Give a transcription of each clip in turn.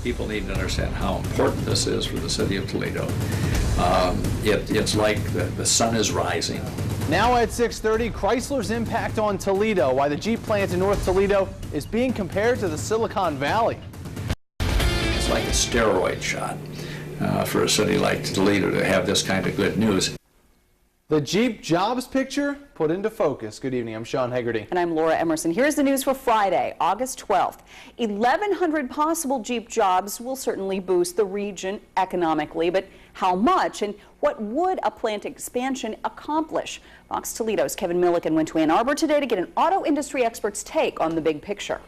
People need to understand how important this is for the city of Toledo. It's like the sun is rising. Now at 6:30, Chrysler's impact on Toledo, why the Jeep plant in North Toledo is being compared to the Silicon Valley. It's like a steroid shot for a city like Toledo to have this kind of good news. The Jeep jobs picture put into focus. Good evening, I'm Sean Hegarty. And I'm Laura Emerson. Here's the news for Friday, August 12th. 1,100 possible Jeep jobs will certainly boost the region economically, but how much and what would a plant expansion accomplish? Fox Toledo's Kevin Milliken went to Ann Arbor today to get an auto industry expert's take on the big picture.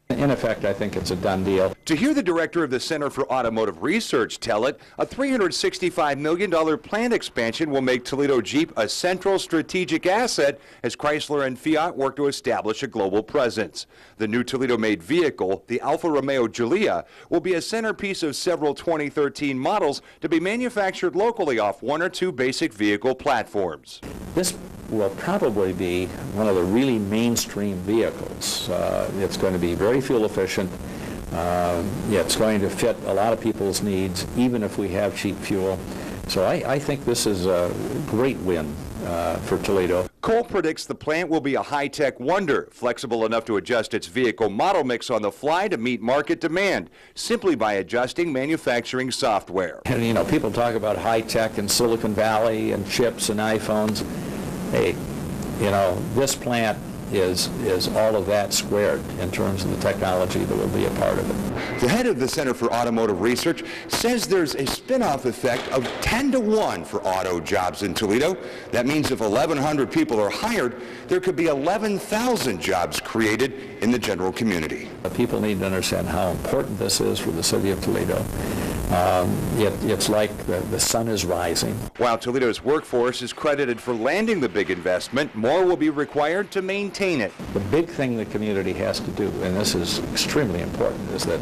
In effect, I think it's a done deal. To hear the director of the Center for Automotive Research tell it, a $365 million plant expansion will make Toledo Jeep a central strategic asset as Chrysler and Fiat work to establish a global presence. The new Toledo-made vehicle, the Alfa Romeo Giulia, will be a centerpiece of several 2013 models to be manufactured locally off one or two basic vehicle platforms. This will probably be one of the really mainstream vehicles. It's going to be very fuel efficient. It's going to fit a lot of people's needs, even if we have cheap fuel. So I think this is a great win for Toledo. Cole predicts the plant will be a high-tech wonder, flexible enough to adjust its vehicle model mix on the fly to meet market demand, simply by adjusting manufacturing software. And, you know, people talk about high-tech and Silicon Valley and chips and iPhones. Hey, you know, this plant is all of that squared in terms of the technology that will be a part of it. The head of the Center for Automotive Research says there's a spin-off effect of 10 to 1 for auto jobs in Toledo. That means if 1,100 people are hired, there could be 11,000 jobs created in the general community. People need to understand how important this is for the city of Toledo. It's like the sun is rising. While Toledo's workforce is credited for landing the big investment, more will be required to maintain it. The big thing the community has to do, and this is extremely important, is that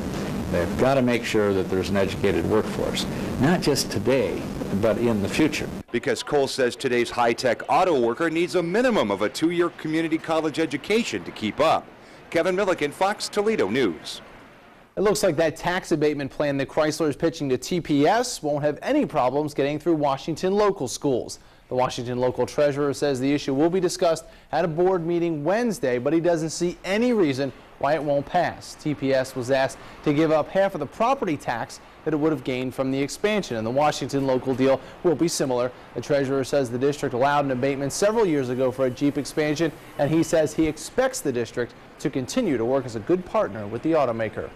they've got to make sure that there's an educated workforce, not just today, but in the future. Because Cole says today's high-tech auto worker needs a minimum of a 2-year community college education to keep up. Kevin Milliken, Fox Toledo News. It looks like that tax abatement plan that Chrysler is pitching to TPS won't have any problems getting through Washington local schools. The Washington local treasurer says the issue will be discussed at a board meeting Wednesday, but he doesn't see any reason why it won't pass. TPS was asked to give up half of the property tax that it would have gained from the expansion, and the Washington local deal will be similar. The treasurer says the district allowed an abatement several years ago for a Jeep expansion, and he says he expects the district to continue to work as a good partner with the automaker.